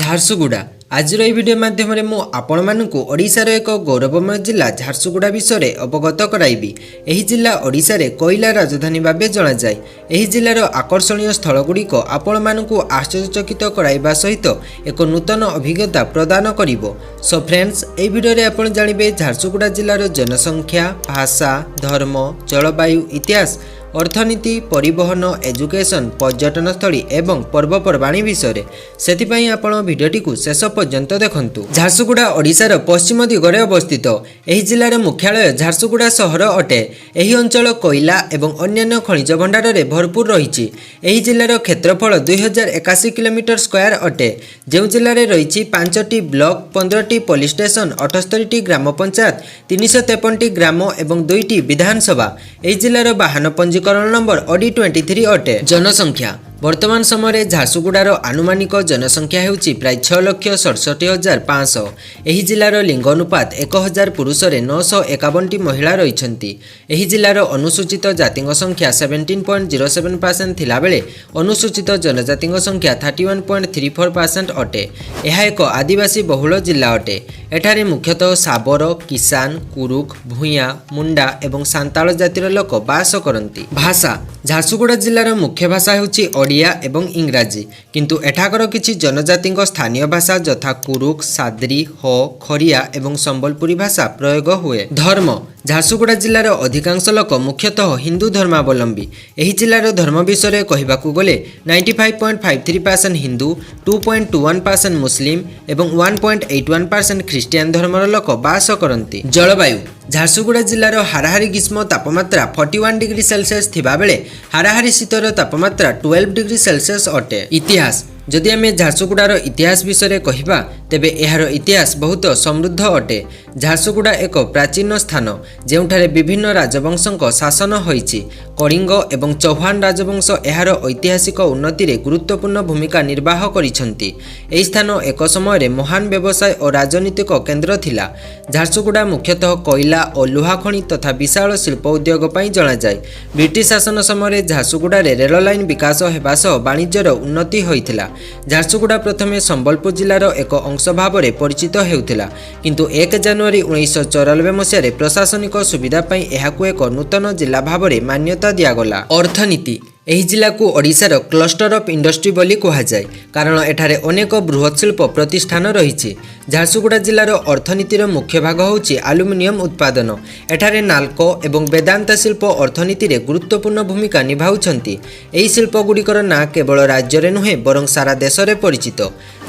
झारसुगुड़ा आज भिडियो माध्यम मु आपण मानकु ओडिशार एक गौरवमय जिला झारसुगुड़ा विषय अवगत कराइबी। एही जिला ओडिशा रे कोयला राजधानी भाबे जना जाए। एही जिलार आकर्षणीय स्थलगुड़िक आपण मानकु आश्चर्यचकित कराइबा सहित एक नूतन अभिज्ञता प्रदान करिवो। सो फ्रेंड्स, एही भिडियो रे आपण जानिबे झारसुगुड़ा जिलार जनसंख्या, भाषा, धर्म, जलवायु, इतिहास, अर्थनीति, परिवहन, एजुकेशन, पर्यटनस्थली एवं पर्वपर्वाणी विषय से आपण भिडियोटी को शेष पर्यंत देखंतु। झारसुगुड़ा ओडिशार पश्चिम दिगरे अवस्थित। एही जिलार मुख्यालय झारसुगुड़ा सहर अटे। एही अंचल कोयला एवं अन्यान्य खनिज भंडार रे भरपूर रहिछि। एही जिलार क्षेत्रफल 2081 किलोमीटर स्क्वायर अटे। जो जिले में रही 5टी ब्लॉक, 15टी पुलिस स्टेशन, 78टी ग्राम पंचायत, 353टी ग्राम एवं 2टी विधानसभा। एही जिलार वाहन पंजीकरण नंबर OD23 अटे। जनसंख्या वर्तमान समय झारसुगुड़ार आनुमानिक जनसंख्या होउछि प्राय 6,67,500। एही जिलार लिंग अनुपात 1000 पुरुष रे 951टी महिला रहिछन्ति। एही जिलार अनुसूचित जातिंग संख्या 17.07% थिला बेले अनुसूचित जनजातिंग संख्या 31.34% अटे। यह एक आदिवासी बहुल जिला अटे। एठारे मुख्यतः साबर, किसान, कुरुक, भूया, मुंडा एवं सांताल जातिर लोक बास करती। भाषा झारसुगुड़ा जिलार मुख्य भाषा होउछि ओडिया एवं इंग्राजी, किंतु एठाकर किछि जनजातिंग स्थानीय भाषा यथा कुरुक, साद्री, हो, खरिया एवं संबलपुरी भाषा प्रयोग हुए। धर्म झारसुगुड़ा जिलार अधिकांश लोक मुख्यतः हिंदू धर्मावलंबी। एही जिलार धर्म विषय कहबाकू गले 95.53% हिंदू, 2.21% मुस्लिम एवं 1.81% ख्रिस्टियान धर्मर लोक बास करती। जलवायु झारसुगुड़ा जिलार हाराहारी ग्रीष्म तापमात्रा 41 डिग्री सेल्सियस थिबा बेले हाराहारी शीतर तापमात्रा 12 डिग्री सेल्सियस अटे। इतिहास जदि आम झारसुगुड़ार इतिहास विषय कहवा तेबे एहार इतिहास बहुत समृद्ध अटे। झारसुगुड़ा एक प्राचीन स्थान जेउठारे विभिन्न राजवंशक शासन होइछि। कलिंग एवं चौहान राजवंश एहार ऐतिहासिक उन्नति रे गुरुत्वपूर्ण भूमिका निर्वाह करिसंति। एही स्थान एक समय महान व्यवसाय और राजनीतिक केन्द्र थिला। झारसुगुड़ा मुख्यतः कोयला और लुहा खनि तथा विशाल शिल्प उद्योग पई जणा जाय। ब्रिटिश शासन समय झारसुगुड़ा रे रेल लाइन विकास हेबा सह वाणिज्यर उन्नति होइथिला। झारसुगुड़ा प्रथमे संबलपुर जिलार एक अंश भाव में परिचित हेउथिला, किंतु 1 जनवरी 1994 मसीह प्रशासनिक सुविधा पई एहाकु एक नूतन जिला भाव में मान्यता दियागला। अर्थनीति एही जिला को ओडिशार क्लस्टर ऑफ इंडस्ट्री बोली कहा जाए, कारण एठारे अनेक बृहत शिल्प प्रतिष्ठान रही। झारसुगुड़ा जिलार अर्थनीतिर मुख्य भाग होउछि एल्युमिनियम उत्पादन। एठारे नाल्को एवं वेदांत शिल्प अर्थनीति रे गुरुत्वपूर्ण भूमिका निभाउछन्ति। एही शिल्प गुड़िकर ना केवल राज्य रे नुहे बरं सारा देश रे परिचित।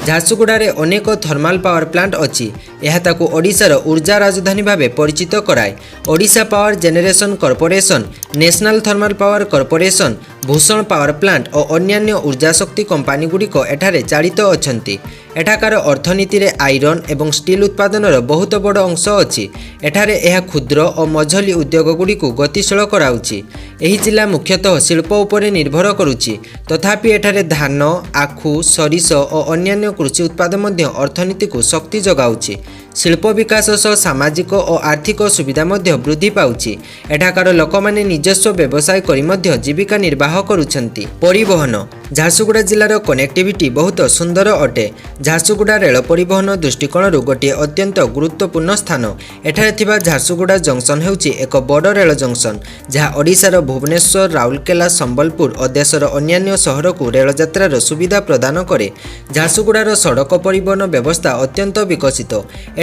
झारसुगुड़ा रे अनेक थर्माल पावर प्लांट अछि। एहा ताकू ओडिशार ऊर्जा राजधानी भाबे परिचित कराए। Odisha power generation corporation, national thermal power corporation, Bhushan power plant और अन्यान्य ऊर्जा शक्ति कंपानी गुड़िक एठारे चालित अछंती। एठाकार अर्थनीति रे आयरन एवं स्टील उत्पादन बहुत बड़ अंश अछि। एठारे एहा क्षुद्र और मझली उद्योग गुड़िक गतिशील कराउछि। एही जिला मुख्यतः शिल्प उपरे निर्भर करुछि, तथापि एठारे धान, आखु, सरिष और अन्यान्य कृषि उत्पाद मध्य अर्थनीति को शक्ति जगाउछि। शिल्प विकास सह सामाजिक और आर्थिक सुविधा मध्य वृद्धि पाउछि। एठाकार लोकमाने निजस्व व्यवसाय करी मध्य जीविका निर्वाह करुछन्ति। परिवहन झारसुगुड़ा जिलार कनेक्टिविटी बहुत सुंदर अटे। झारसुगुड़ा रेल परिवहन दृष्टिकोण गोटे अत्यंत गुरुत्वपूर्ण स्थान। एठारे थिबा झारसुगुड़ा जंक्शन हेउछि एक बड़ रेल जंक्शन, जहाँ ओडिशार भुवनेश्वर, राउरकेला, संबलपुर और देशर अन्यान्य सहर को रेल यात्रार सुविधा प्रदान करे। झारसुगुड़ार सड़क परिवहन व्यवस्था अत्यंत विकसित।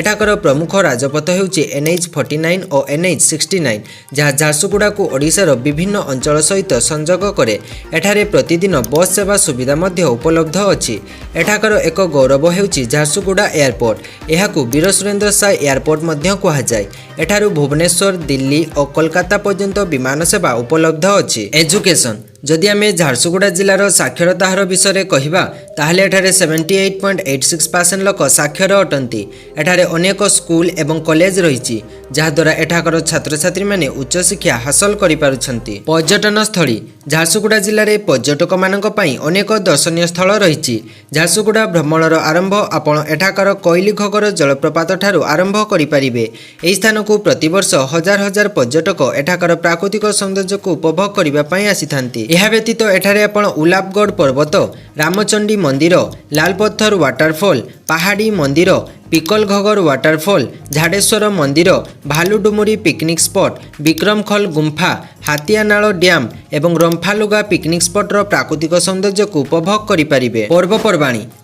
एठाकर प्रमुख राजपथ हेउछि NH 49 और NH 69, जहाँ झारसुगुड़ा को ओडिशार विभिन्न अंचल सहित संजोग करे। एठारे प्रतिदिन बस सेवा सुविधा मध्य उपलब्ध अछि। एठाकर एक गौरव हेउछि झारसुगुड़ा एयरपोर्ट। एहाकू वीर सुरेंद्र साय एयरपोर्ट मध्य कहा जाए। एठारू भुवनेश्वर, दिल्ली और कोलकाता पर्यंत विमान सेवा उपलब्ध अछि। एजुकेशन जदि आम झारसुगुड़ा जिलार साक्षरता हार विषय कहवा ताहले एठारे 78.86% लोक साक्षर अटंती। एठारे अनेक स्कूल एवं कॉलेज रही, जहाद्वारा एठाकर छात्र छात्री माने उच्च शिक्षा हासिल करि पारुछन्ति। पर्यटन स्थली झारसुगुड़ा जिले में पर्यटक मानक पई अनेक दर्शनीय स्थल रही। झारसुगुड़ा भ्रमणर आरंभ आपण एठाकर कोइली घगर जलप्रपात ठारू आरंभ करि परिबे। एही स्थान को प्रतिवर्ष हजार हजार पर्यटक एठाकर प्राकृतिक सौंदर्य को उपभोग करने आसी था। यह व्यतीत एठारे आपण उलापगढ़ पर्वत, रामचंडी मंदिर, लालपत्थर वाटरफॉल, पहाड़ी मंदिर, पिकलघगर वाटरफॉल, झाडेश्वर मंदिर, भालुडुमुरी पिकनिक स्पॉट, विक्रमखल गुंफा, हाथियानाल डैम एवं रंफालुगा पिकनिक स्पॉटर प्राकृतिक सौंदर्य को उपभोग करिपारिबे।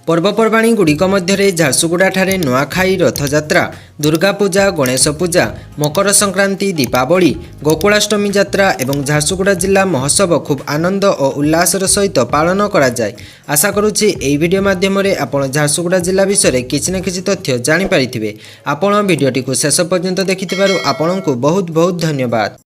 पर्वपर्वाणी गुड़िक मध्य झारसुगुड़ा ठारे नुआखाई, रथयात्रा, दुर्गा पूजा, गणेश पूजा, मकर संक्रांति, दीपावली, गोकुलाष्टमी यात्रा एवं झारसुगुड़ा जिला महोत्सव खूब आनंद और उल्लासर सहित पालन करा जाय। आशा करुछि एई वीडियो माध्यम आपण झारसुगुड़ा जिला विषय किछि न किछि तथ्य जानि पारिथिबे। आपण वीडियोटी को शेष पर्यंत देखिथिबारु आपणको बहुत बहुत धन्यवाद।